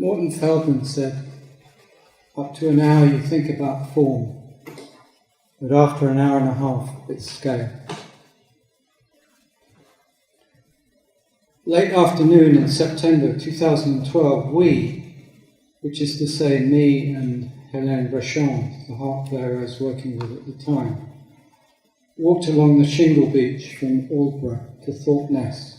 Morton Feldman said, "Up to an hour you think about form, but after an hour and a half it's scale." Late afternoon in September 2012, we, which is to say me and Hélène Breschon, the harp player I was working with at the time, walked along the shingle beach from Aldborough to Thorpe Ness.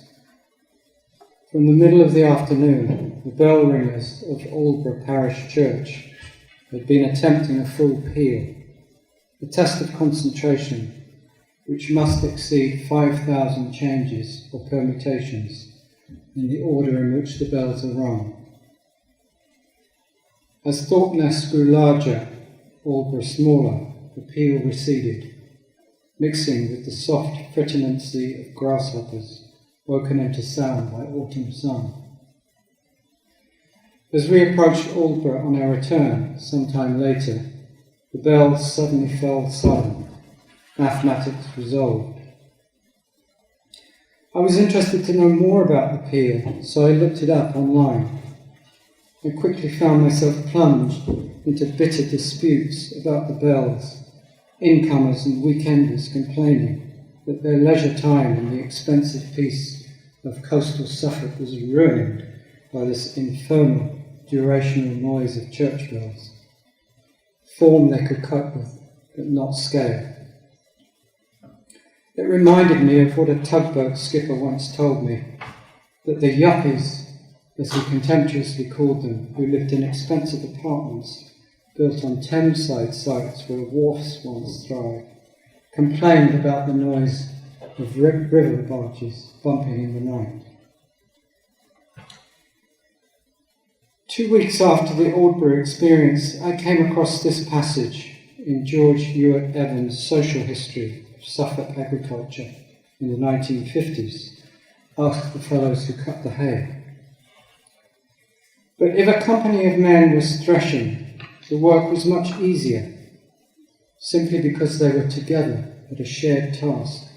From the middle of the afternoon, the bell ringers of Aldborough Parish Church had been attempting a full peal, a test of concentration which must exceed 5,000 changes or permutations in the order in which the bells are rung. As Thorpe Ness grew larger, Aldborough smaller, the peal receded, mixing with the soft frittinancy of grasshoppers woken into sound by autumn sun. As we approached Aldborough on our return, some time later, the bells suddenly fell silent, mathematics resolved. I was interested to know more about the peal, so I looked it up online. I quickly found myself plunged into bitter disputes about the bells, incomers and weekenders complaining that their leisure time in the expensive piece of coastal Suffolk was ruined by this infernal durational noise of church bells. Form they could cope with, but not scale. It reminded me of what a tugboat skipper once told me, that the yuppies, as he contemptuously called them, who lived in expensive apartments built on Thameside sites where wharfs once thrived, complained about the noise of river barges bumping in the night. 2 weeks after the Aldborough experience, I came across this passage in George Ewart Evans' Social History of Suffolk Agriculture in the 1950s, Ask the Fellows Who Cut the Hay. But if a company of men was threshing, the work was much easier, simply because they were together at a shared task.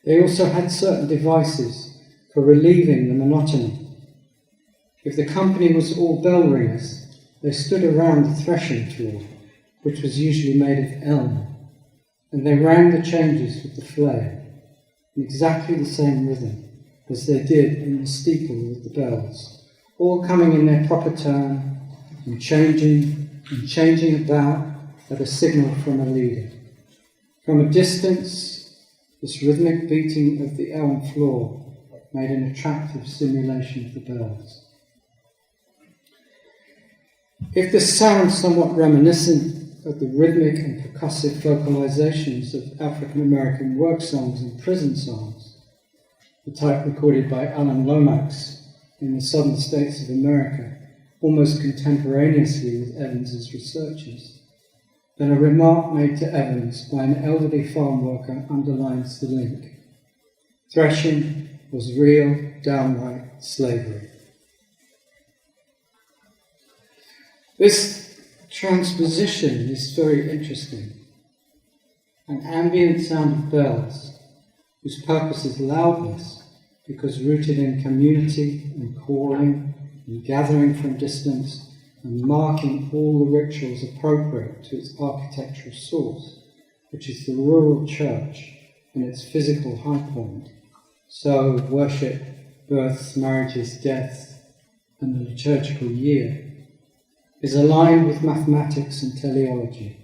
They also had certain devices for relieving the monotony. If the company was all bell ringers, they stood around the threshing tool, which was usually made of elm, and they rang the changes with the flail, in exactly the same rhythm as they did in the steeple with the bells, all coming in their proper turn and changing about at a signal from a leader. From a distance, this rhythmic beating of the elm floor made an attractive simulation of the bells. If this sounds somewhat reminiscent of the rhythmic and percussive vocalizations of African American work songs and prison songs, the type recorded by Alan Lomax in the southern states of America, almost contemporaneously with Evans's researchers, then a remark made to Evans by an elderly farm worker underlines the link. Threshing was real, downright slavery. This transposition is very interesting. An ambient sound of bells, whose purpose is loudness, because rooted in community and calling and gathering from distance and marking all the rituals appropriate to its architectural source, which is the rural church and its physical high point. So worship, births, marriages, deaths, and the liturgical year is aligned with mathematics and teleology,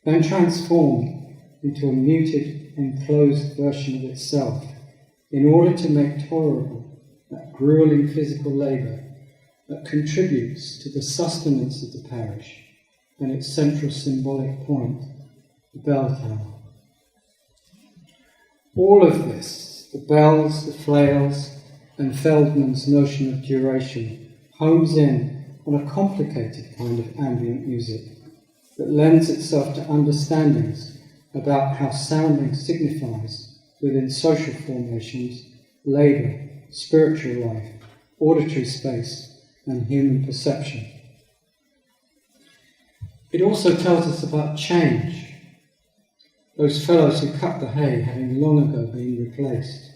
then transformed into a muted, enclosed version of itself in order to make tolerable that grueling physical labour that contributes to the sustenance of the parish and its central symbolic point, the bell tower. All of this, the bells, the flails, and Feldman's notion of duration, homes in on a complicated kind of ambient music that lends itself to understandings about how sounding signifies within social formations, labour, spiritual life, auditory space, and human perception. It also tells us about change, those fellows who cut the hay having long ago been replaced,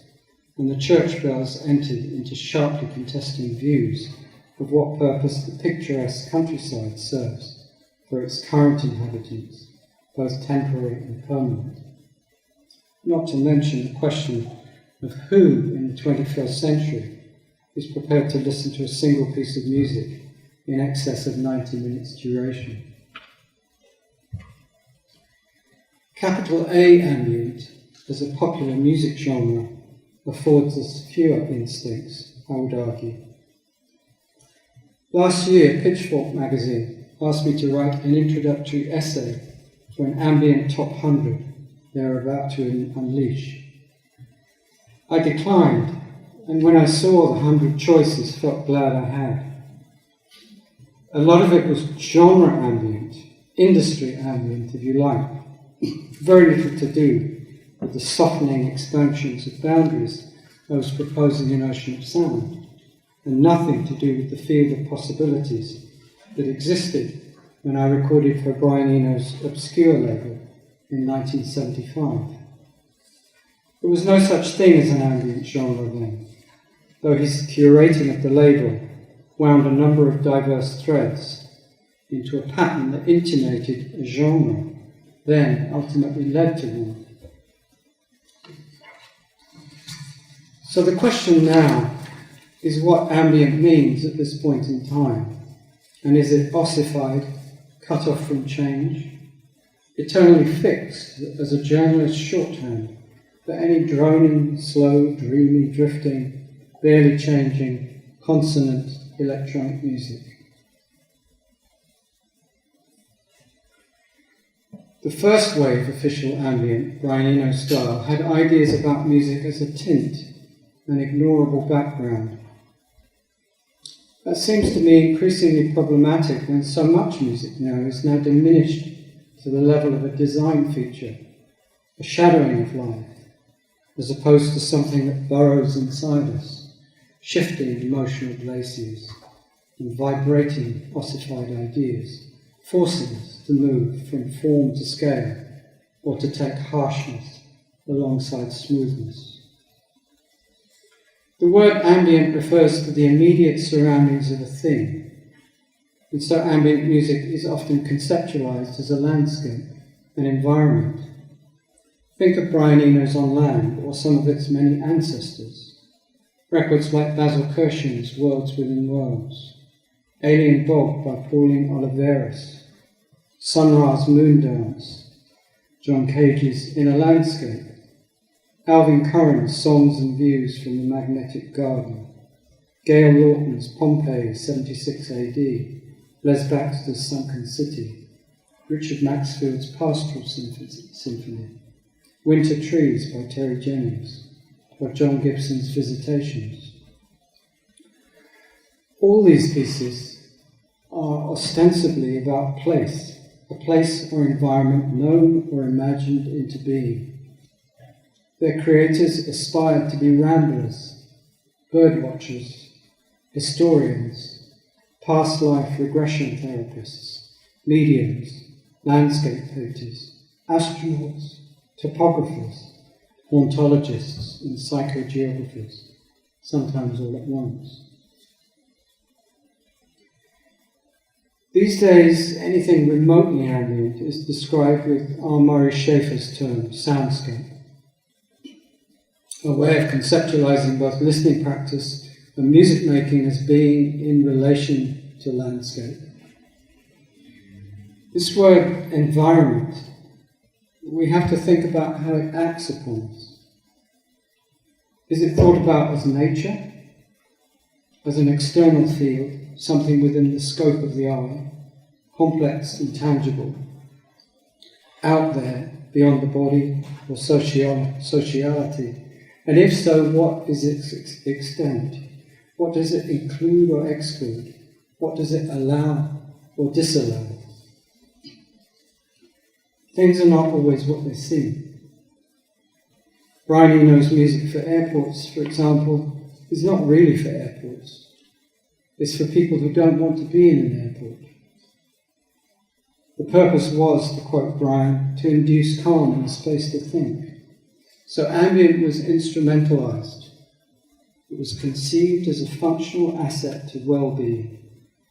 and the church bells entered into sharply contesting views of what purpose the picturesque countryside serves for its current inhabitants, both temporary and permanent. Not to mention the question of who in the 21st century is prepared to listen to a single piece of music in excess of 90 minutes duration. Capital A ambient, as a popular music genre, affords us fewer instincts, I would argue. Last year, Pitchfork magazine asked me to write an introductory essay for an ambient top 100 they are about to unleash. I declined, and when I saw the 100 choices, felt glad I had. A lot of it was genre ambient, industry ambient, if you like. Very little to do with the softening expansions of boundaries I was proposing in Ocean of Sound, and nothing to do with the field of possibilities that existed when I recorded for Brian Eno's Obscure label in 1975. There was no such thing as an ambient genre then, though his curating of the label wound a number of diverse threads into a pattern that intimated a genre, then ultimately led to one. So the question now is what ambient means at this point in time, and is it ossified, cut off from change, eternally fixed as a journalist's shorthand for any droning, slow, dreamy, drifting, barely changing, consonant electronic music. The first wave official ambient, Brian Eno style, had ideas about music as a tint, an ignorable background. That seems to me increasingly problematic when so much music now is now diminished to the level of a design feature, a shadowing of life, as opposed to something that burrows inside us, shifting emotional glaciers and vibrating ossified ideas, forcing us to move from form to scale or to take harshness alongside smoothness. The word ambient refers to the immediate surroundings of a thing, and so ambient music is often conceptualized as a landscape, an environment. Think of Brian Eno's On Land or some of its many ancestors. Records like Basil Kirschen's Worlds Within Worlds, Alien Bog by Pauline Oliveras, Sun Ra's Moon Dance, John Cage's In a Landscape, Alvin Curran's Songs and Views from the Magnetic Garden, Gail Lawton's Pompeii 76 AD, Les Baxter's Sunken City, Richard Maxfield's Pastoral Symphony, Winter Trees by Terry Jennings, or John Gibson's Visitations. All these pieces are ostensibly about place, a place or environment known or imagined into being. Their creators aspired to be ramblers, birdwatchers, historians, past life regression therapists, mediums, landscape painters, astronauts, topographers, ontologists, and psychogeographers, sometimes all at once. These days, anything remotely ambient is described with R. Murray Schafer's term, soundscape, a way of conceptualizing both listening practice and music making as being in relation to landscape. This word, environment, we have to think about how it acts upon us. Is it thought about as nature, as an external field, something within the scope of the eye, complex and tangible, out there, beyond the body or sociality? And if so, what is its extent? What does it include or exclude? What does it allow or disallow? Things are not always what they seem. Brian Eno's music for airports, for example, is not really for airports. It's for people who don't want to be in an airport. The purpose was, to quote Brian, to induce calm and space to think. So ambient was instrumentalized. It was conceived as a functional asset to well-being,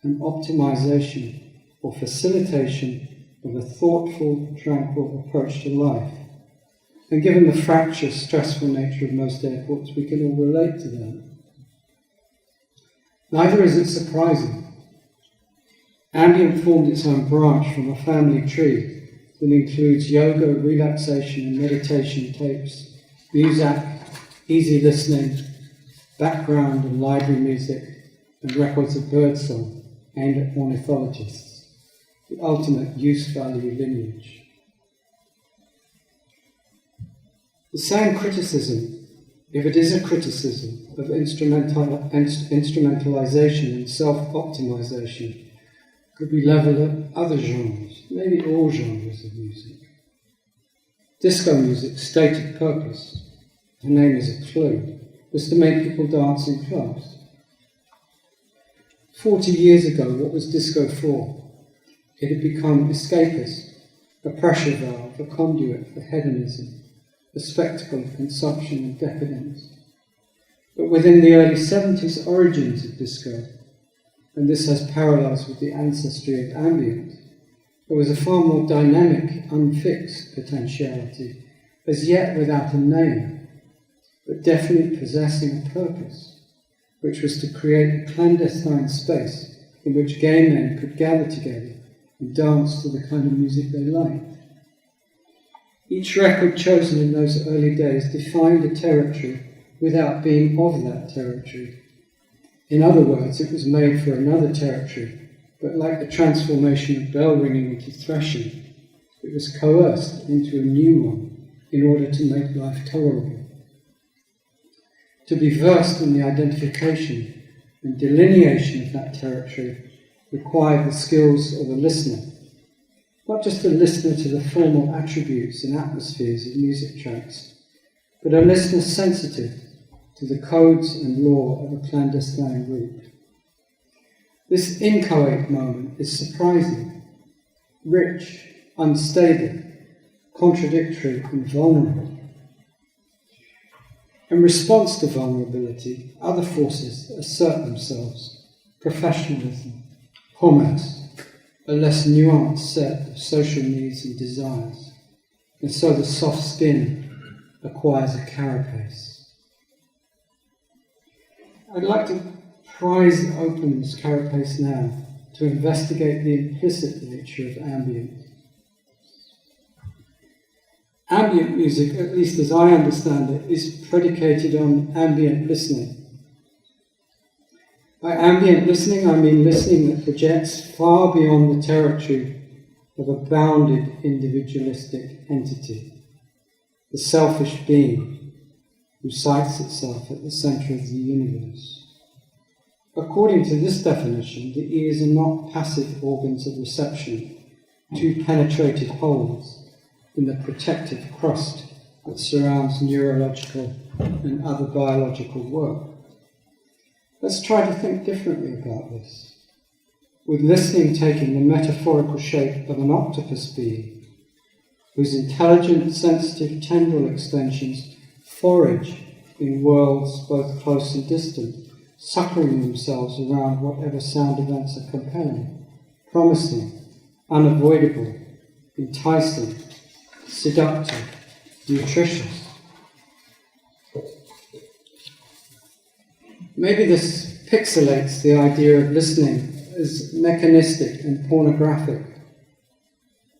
an optimization or facilitation of a thoughtful, tranquil approach to life. And given the fractious, stressful nature of most airports, we can all relate to that. Neither is it surprising. Ambient formed its own branch from a family tree that includes yoga, relaxation and meditation tapes, music, easy listening, background and library music, and records of birdsong aimed at ornithologists, the ultimate use-value lineage. The same criticism, if it is a criticism of instrumentalization and self-optimization, could be levelled at other genres, maybe all genres of music. Disco music's stated purpose, the name is a clue, was to make people dance in clubs. 40 years ago, what was disco for? It had become escapist, a pressure valve, a conduit for hedonism, a spectacle of consumption and decadence. But within the early 70s origins of disco, and this has parallels with the ancestry of ambient, there was a far more dynamic, unfixed potentiality, as yet without a name, but definitely possessing a purpose, which was to create a clandestine space in which gay men could gather together and dance to the kind of music they liked. Each record chosen in those early days defined a territory without being of that territory. In other words, it was made for another territory, but like the transformation of bell ringing into threshing, it was coerced into a new one in order to make life tolerable. To be versed in the identification and delineation of that territory required the skills of a listener, not just a listener to the formal attributes and atmospheres of music tracks, but a listener sensitive to the codes and law of a clandestine group. This inchoate moment is surprising, rich, unstable, contradictory and vulnerable. In response to vulnerability, other forces assert themselves: professionalism, commerce, a less nuanced set of social needs and desires, and so the soft skin acquires a carapace. I'd like to prise open this carapace now to investigate the implicit nature of ambient. Ambient music, at least as I understand it, is predicated on ambient listening. By ambient listening, I mean listening that projects far beyond the territory of a bounded individualistic entity, the selfish being who sites itself at the centre of the universe. According to this definition, the ears are not passive organs of reception, two penetrated holes in the protective crust that surrounds neurological and other biological work. Let's try to think differently about this, with listening taking the metaphorical shape of an octopus being, whose intelligent, sensitive tendril extensions forage in worlds both close and distant, suckering themselves around whatever sound events are compelling, promising, unavoidable, enticing, seductive, nutritious. Maybe this pixelates the idea of listening as mechanistic and pornographic.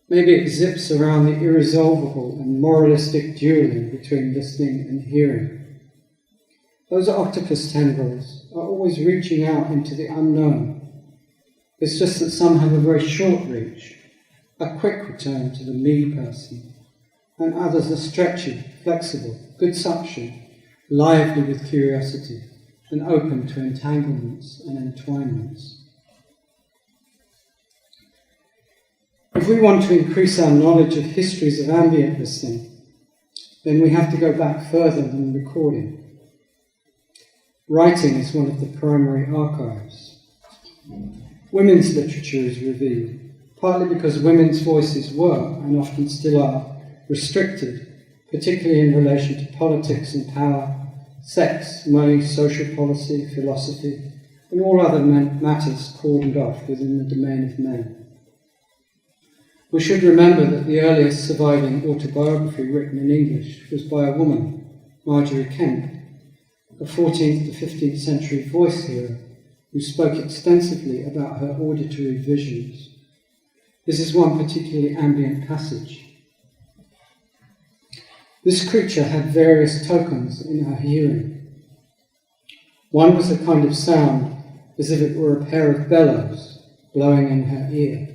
Maybe it zips around the irresolvable and moralistic dueling between listening and hearing. Those octopus tendrils are always reaching out into the unknown. It's just that some have a very short reach, a quick return to the me person, and others are stretchy, flexible, good suction, lively with curiosity, and open to entanglements and entwinements. If we want to increase our knowledge of histories of ambient listening, then we have to go back further than recording. Writing is one of the primary archives. Women's literature is revealed, partly because women's voices were, and often still are, restricted, particularly in relation to politics and power, sex, money, social policy, philosophy, and all other matters cordoned off within the domain of men. We should remember that the earliest surviving autobiography written in English was by a woman, Marjorie Kemp, a 14th to 15th century voice hearer who spoke extensively about her auditory visions. This is one particularly ambient passage. This creature had various tokens in her hearing. One was a kind of sound as if it were a pair of bellows blowing in her ear.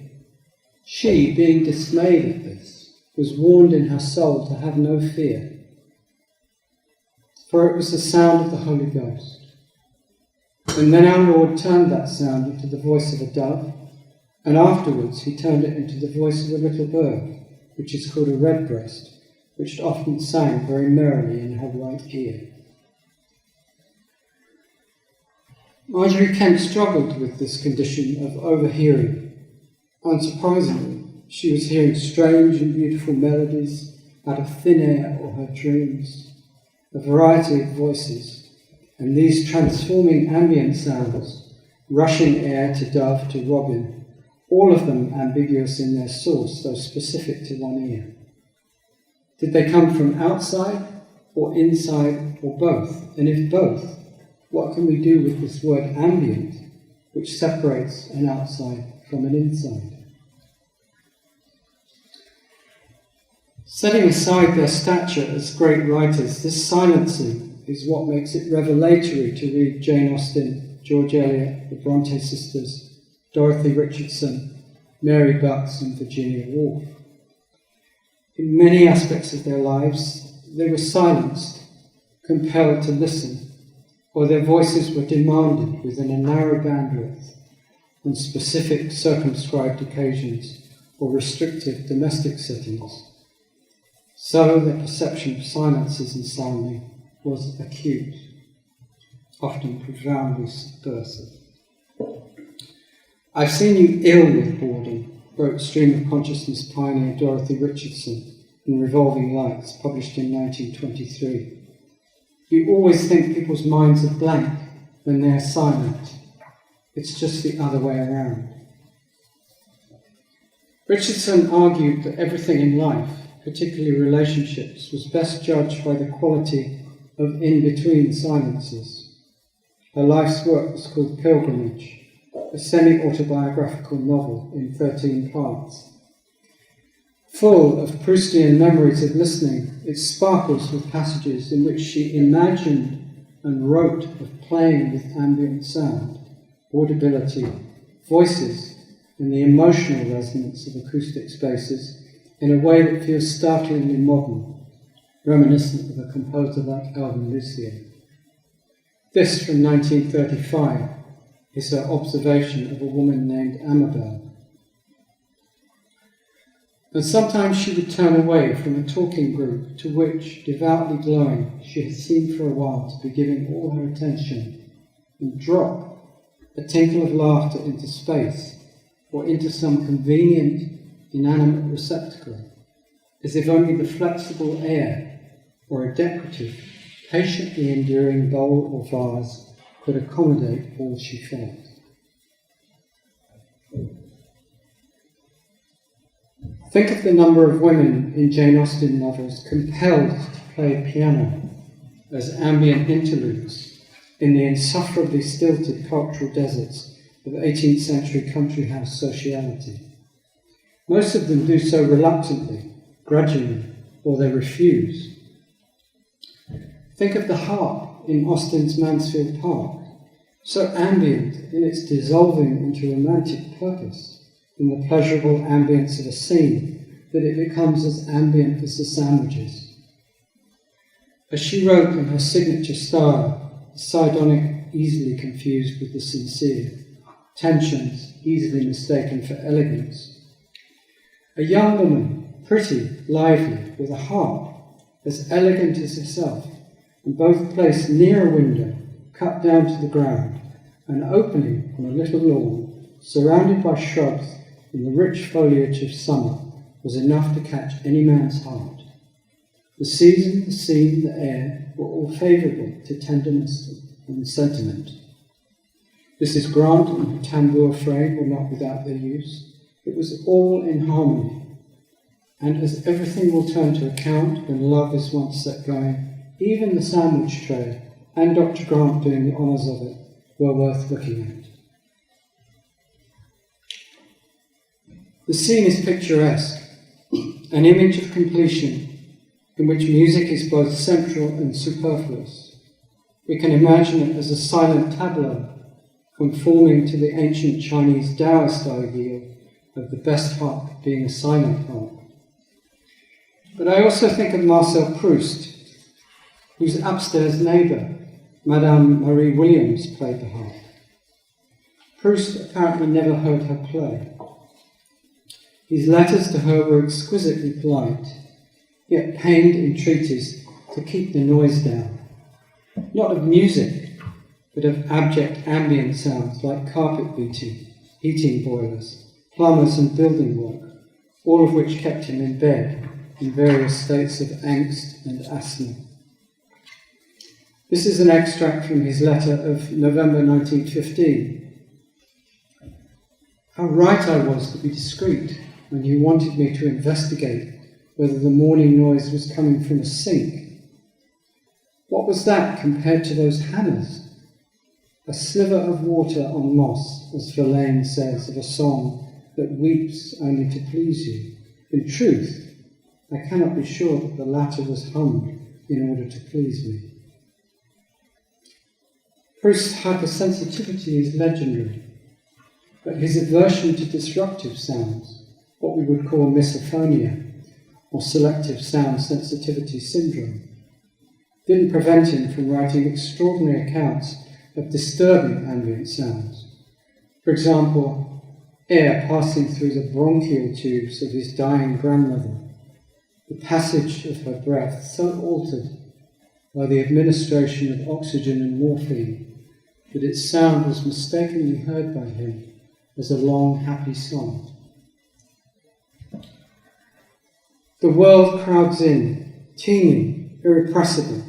She, being dismayed at this, was warned in her soul to have no fear, for it was the sound of the Holy Ghost. And then our Lord turned that sound into the voice of a dove, and afterwards he turned it into the voice of a little bird, which is called a redbreast, which often sang very merrily in her right ear. Marjorie Kemp struggled with this condition of overhearing. Unsurprisingly, she was hearing strange and beautiful melodies out of thin air or her dreams, a variety of voices, and these transforming ambient sounds, rushing air to dove to robin, all of them ambiguous in their source, though specific to one ear. Did they come from outside or inside or both? And if both, what can we do with this word ambient, which separates an outside from an inside? Setting aside their stature as great writers, this silencing is what makes it revelatory to read Jane Austen, George Eliot, the Bronte sisters, Dorothy Richardson, Mary Bucks and Virginia Woolf. In many aspects of their lives, they were silenced, compelled to listen, or their voices were demanded within a narrow bandwidth on specific circumscribed occasions or restrictive domestic settings. So their perception of silences and sounding was acute, often profoundly subversive. "I've seen you ill with boredom," wrote stream of consciousness pioneer Dorothy Richardson in Revolving Lights, published in 1923. "You always think people's minds are blank when they're silent. It's just the other way around." Richardson argued that everything in life, particularly relationships, was best judged by the quality of in-between silences. Her life's work was called Pilgrimage, a semi-autobiographical novel in 13 parts. Full of Proustian memories of listening, it sparkles with passages in which she imagined and wrote of playing with ambient sound, audibility, voices, and the emotional resonance of acoustic spaces in a way that feels startlingly modern, reminiscent of a composer like Alvin Lucier. This, from 1935, is her observation of a woman named Amabel. And sometimes she would turn away from a talking group to which, devoutly glowing, she had seemed for a while to be giving all her attention, and drop a tinkle of laughter into space or into some convenient, inanimate receptacle, as if only the flexible air or a decorative, patiently enduring bowl or vase could accommodate all she felt. Think of the number of women in Jane Austen novels compelled to play piano as ambient interludes in the insufferably stilted cultural deserts of 18th century country house sociality. Most of them do so reluctantly, grudgingly, or they refuse. Think of the harp in Austen's Mansfield Park, so ambient in its dissolving into romantic purpose, in the pleasurable ambience of a scene, that it becomes as ambient as the sandwiches. As she wrote in her signature style, the sardonic easily confused with the sincere, tensions easily mistaken for elegance. A young woman, pretty, lively, with a harp, as elegant as herself, and both placed near a window, cut down to the ground, and opening on a little lawn, surrounded by shrubs in the rich foliage of summer, was enough to catch any man's heart. The season, the scene, the air were all favourable to tenderness and sentiment. Mrs. Grant and her tambour frame were not without their use. It was all in harmony. And as everything will turn to account when love is once set going, even the sandwich tray and Dr. Grant doing the honours of it were worth looking at. The scene is picturesque, an image of completion in which music is both central and superfluous. We can imagine it as a silent tableau, conforming to the ancient Chinese Taoist ideal of the best harp being a silent harp. But I also think of Marcel Proust, whose upstairs neighbour, Madame Marie Williams, played the harp. Proust apparently never heard her play. His letters to her were exquisitely polite, yet pained entreaties to keep the noise down, not of music, but of abject ambient sounds like carpet beating, heating boilers, plumbers and building work, all of which kept him in bed in various states of angst and asthma. This is an extract from his letter of November 1915. How right I was to be discreet when you wanted me to investigate whether the morning noise was coming from a sink. What was that compared to those hammers? A sliver of water on moss, as Verlaine says of a song that weeps only to please you. In truth, I cannot be sure that the latter was hummed in order to please me. Proust's hypersensitivity is legendary, but his aversion to disruptive sounds, what we would call misophonia, or selective sound sensitivity syndrome, didn't prevent him from writing extraordinary accounts of disturbing ambient sounds. For example, air passing through the bronchial tubes of his dying grandmother, the passage of her breath so altered by the administration of oxygen and morphine that its sound was mistakenly heard by him as a long, happy song. The world crowds in, teeming, irrepressible.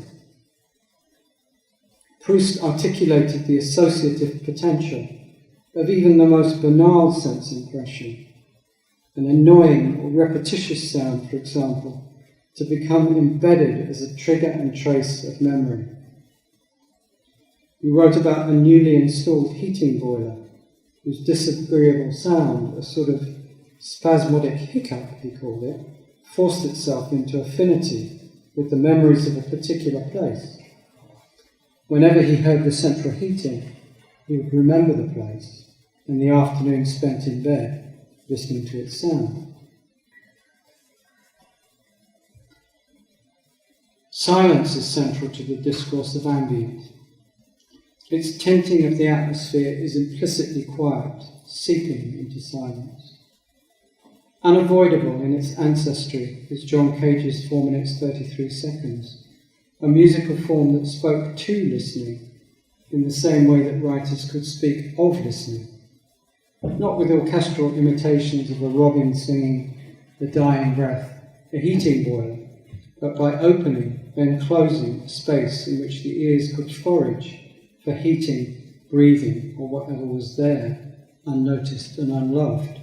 Proust articulated the associative potential of even the most banal sense impression, an annoying or repetitious sound, for example, to become embedded as a trigger and trace of memory. He wrote about a newly installed heating boiler, whose disagreeable sound, a sort of spasmodic hiccup, he called it, forced itself into affinity with the memories of a particular place. Whenever he heard the central heating, he would remember the place and the afternoon spent in bed, listening to its sound. Silence is central to the discourse of Ambient. Its tinting of the atmosphere is implicitly quiet, seeping into silence. Unavoidable in its ancestry is John Cage's 4 minutes 33 seconds, a musical form that spoke to listening in the same way that writers could speak of listening, not with orchestral imitations of a robin singing the dying breath, a heating boiler, but by opening, then closing a space in which the ears could forage for heating, breathing, or whatever was there, unnoticed and unloved.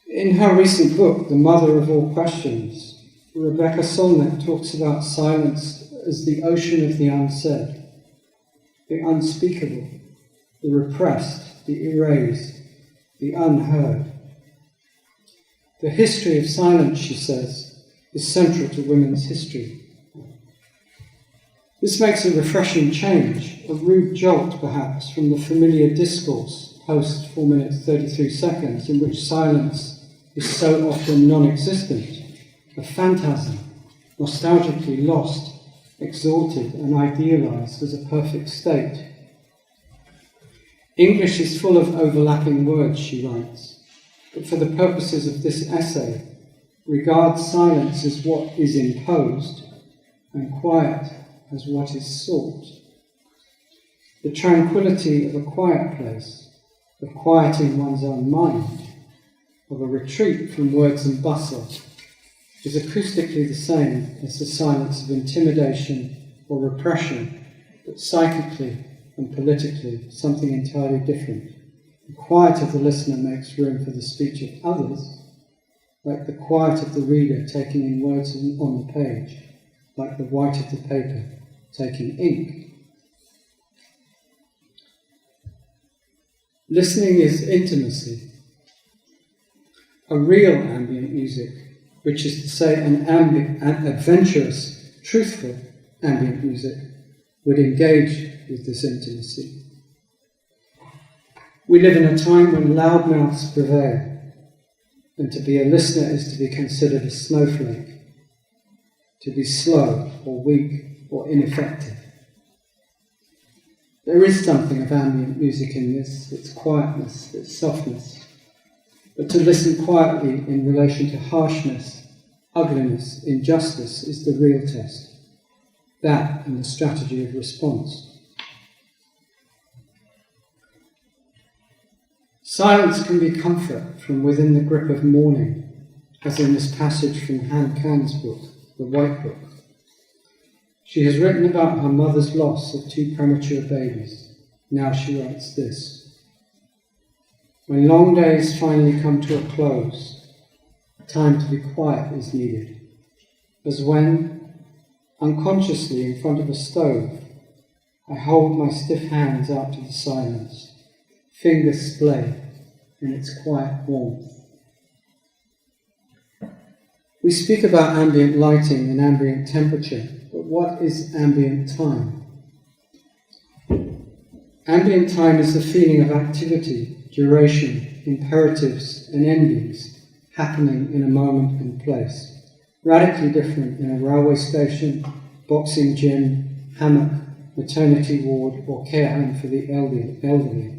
In her recent book, The Mother of All Questions, Rebecca Solnit talks about silence as the ocean of the unsaid, the unspeakable, the repressed, the erased, the unheard. The history of silence, she says, is central to women's history. This makes a refreshing change, a rude jolt perhaps, from the familiar discourse post 4 minutes 33 seconds, in which silence is so often non-existent, a phantasm, nostalgically lost, exalted and idealized as a perfect state. English is full of overlapping words, she writes, but for the purposes of this essay, regard silence as what is imposed and quiet as what is sought. The tranquility of a quiet place, of quieting one's own mind, of a retreat from words and bustle, is acoustically the same as the silence of intimidation or repression, but psychically and politically something entirely different. The quiet of the listener makes room for the speech of others, like the quiet of the reader taking in words on the page, like the white of the paper taking ink. Listening is intimacy. A real ambient music, which is to say an adventurous, truthful ambient music, would engage with this intimacy. We live in a time when loudmouths prevail, and to be a listener is to be considered a snowflake, to be slow or weak or ineffective. There is something of ambient music in this, its quietness, its softness. But to listen quietly in relation to harshness, ugliness, injustice is the real test. That and the strategy of response. Silence can be comfort from within the grip of mourning, as in this passage from Han Can's book, The White Book. She has written about her mother's loss of 2 premature babies. Now she writes this: when long days finally come to a close, time to be quiet is needed, as when, unconsciously in front of a stove, I hold my stiff hands out to the silence, fingers splay in its quiet warmth. We speak about ambient lighting and ambient temperature, but what is ambient time? Ambient time is the feeling of activity, duration, imperatives and endings happening in a moment and place, radically different in a railway station, boxing gym, hammock, maternity ward or care home for the elderly.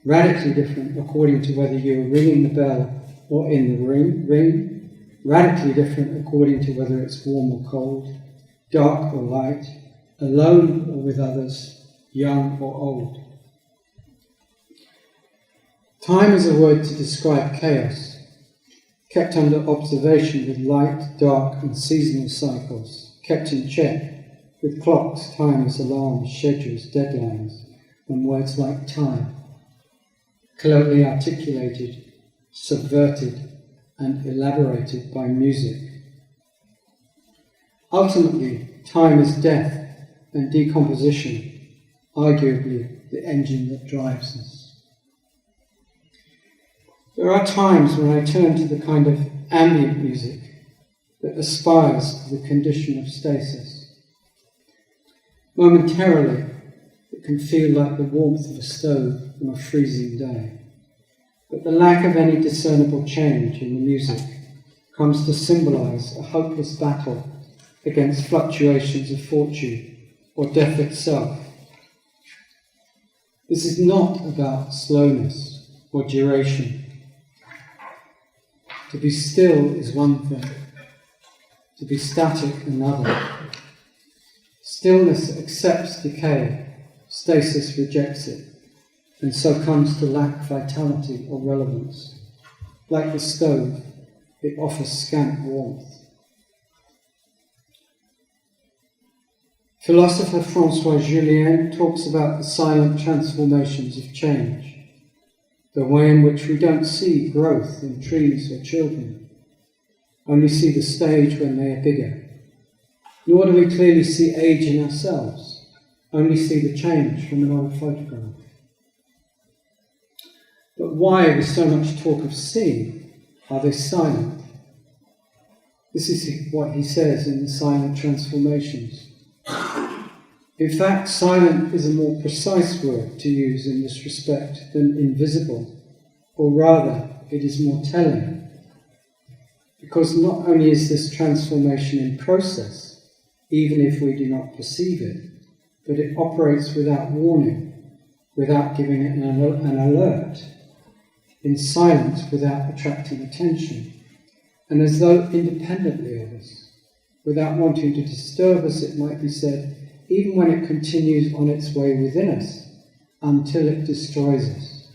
Radically different according to whether you are ringing the bell or in the ring. Radically different according to whether it's warm or cold, dark or light, alone or with others, young or old. Time is a word to describe chaos, kept under observation with light, dark and seasonal cycles, kept in check with clocks, times, alarms, schedules, deadlines, and words like time, cleverly articulated, subverted, and elaborated by music. Ultimately, time is death and decomposition, arguably the engine that drives us. There are times when I turn to the kind of ambient music that aspires to the condition of stasis. Momentarily, it can feel like the warmth of a stove on a freezing day. But the lack of any discernible change in the music comes to symbolize a hopeless battle against fluctuations of fortune or death itself. This is not about slowness or duration. To be still is one thing, to be static another. Stillness accepts decay, stasis rejects it, and so comes to lack vitality or relevance. Like the stove, it offers scant warmth. Philosopher François Julien talks about the silent transformations of change, the way in which we don't see growth in trees or children, only see the stage when they are bigger. Nor do we clearly see age in ourselves, only see the change from an old photograph. But why, with so much talk of seeing, are they silent? This is what he says in the Silent Transformations. In fact, silent is a more precise word to use in this respect than invisible, or rather, it is more telling. Because not only is this transformation in process, even if we do not perceive it, but it operates without warning, without giving it an alert, in silence without attracting attention, and as though independently of us, without wanting to disturb us, it might be said, even when it continues on its way within us, until it destroys us.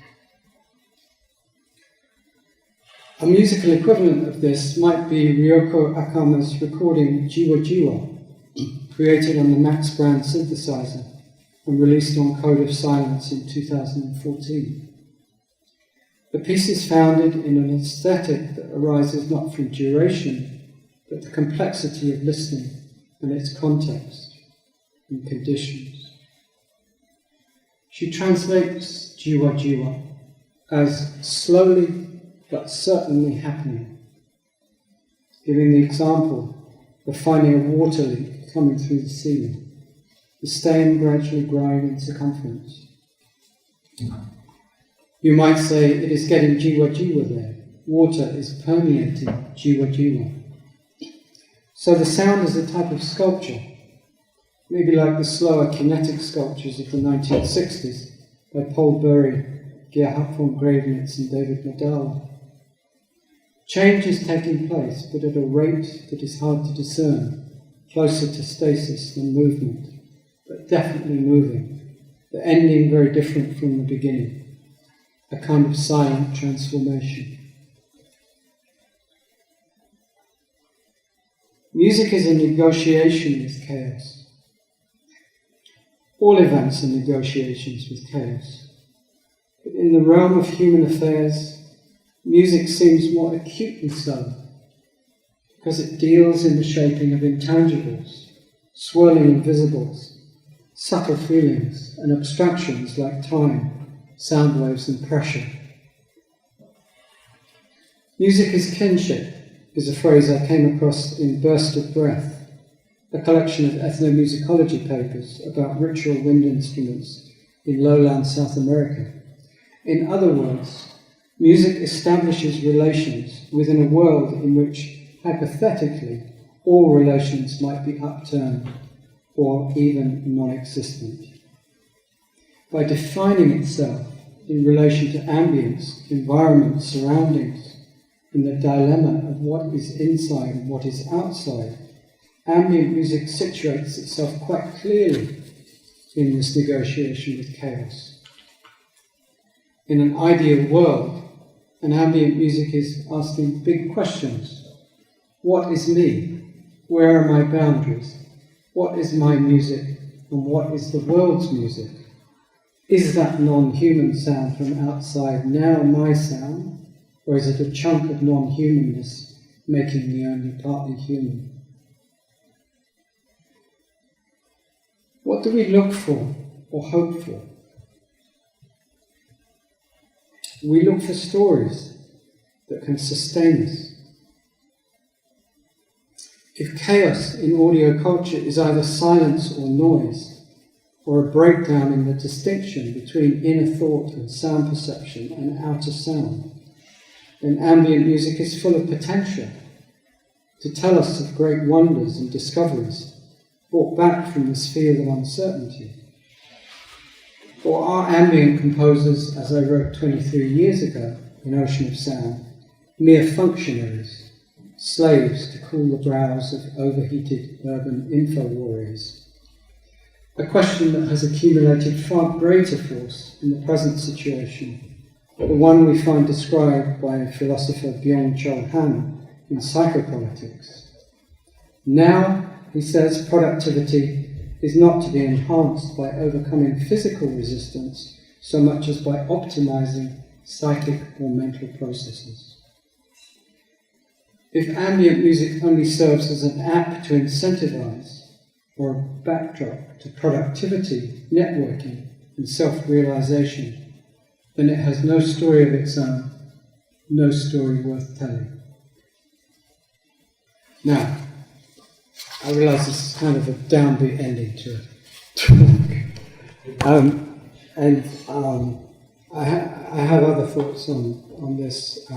A musical equivalent of this might be Ryoko Akama's recording Jiwa Jiwa, created on the Max brand synthesizer and released on Code of Silence in 2014. The piece is founded in an aesthetic that arises not from duration, but the complexity of listening and its context and conditions. She translates Jiwa Jiwa as slowly but certainly happening, giving the example of finding a water leak coming through the ceiling, the stain gradually growing in circumference. You might say it is getting Jiwa Jiwa there. Water is permeating Jiwa Jiwa. So the sound is a type of sculpture, maybe like the slower kinetic sculptures of the 1960s by Paul Bury, Gerhard von Gravenitz and David Nadal. Change is taking place, but at a rate that is hard to discern, closer to stasis than movement, but definitely moving, the ending very different from the beginning. A kind of silent transformation. Music is a negotiation with chaos. All events are negotiations with chaos. But in the realm of human affairs, music seems more acutely so, because it deals in the shaping of intangibles, swirling invisibles, subtle feelings and abstractions like time, sound waves and pressure. Music is kinship is a phrase I came across in Burst of Breath, a collection of ethnomusicology papers about ritual wind instruments in lowland South America. In other words, music establishes relations within a world in which, hypothetically, all relations might be upturned or even non-existent. By defining itself in relation to ambience, environment, surroundings, and the dilemma of what is inside and what is outside, ambient music situates itself quite clearly in this negotiation with chaos. In an ideal world, an ambient music is asking big questions. What is me? Where are my boundaries? What is my music? And what is the world's music? Is that non-human sound from outside now my sound? Or is it a chunk of non-humanness making me only partly human? What do we look for or hope for? We look for stories that can sustain us. If chaos in audio culture is either silence or noise, or a breakdown in the distinction between inner thought and sound perception and outer sound, then ambient music is full of potential to tell us of great wonders and discoveries brought back from this field of uncertainty. Or are ambient composers, as I wrote 23 years ago in Ocean of Sound, mere functionaries, slaves to cool the brows of overheated urban info warriors? A question that has accumulated far greater force in the present situation, the one we find described by philosopher Byung-Chul Han in Psychopolitics. Now, he says, productivity is not to be enhanced by overcoming physical resistance so much as by optimizing psychic or mental processes. If ambient music only serves as an app to incentivize, or a backdrop to productivity, networking, and self-realization, then it has no story of its own, no story worth telling. Now, I realise this is kind of a downbeat ending to a talk. I have other thoughts on this,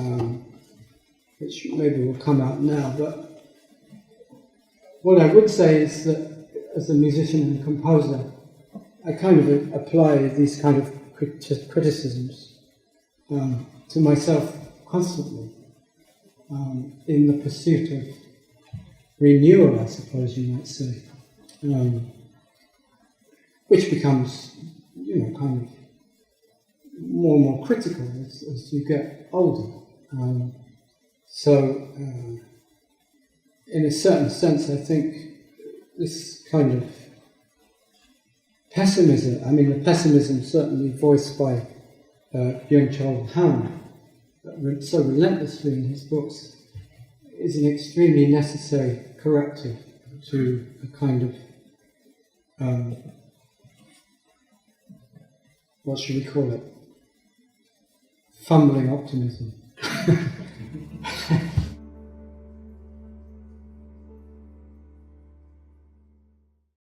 which maybe will come out now, but what I would say is that as a musician and composer, I kind of apply these kind of criticisms to myself constantly in the pursuit of renewal, I suppose you might say, which becomes, kind of more and more critical as you get older. So, in a certain sense, I think this kind of pessimism, the pessimism certainly voiced by Byung-Chul Han, so relentlessly in his books, is an extremely necessary corrective to a kind of, what should we call it? Fumbling optimism.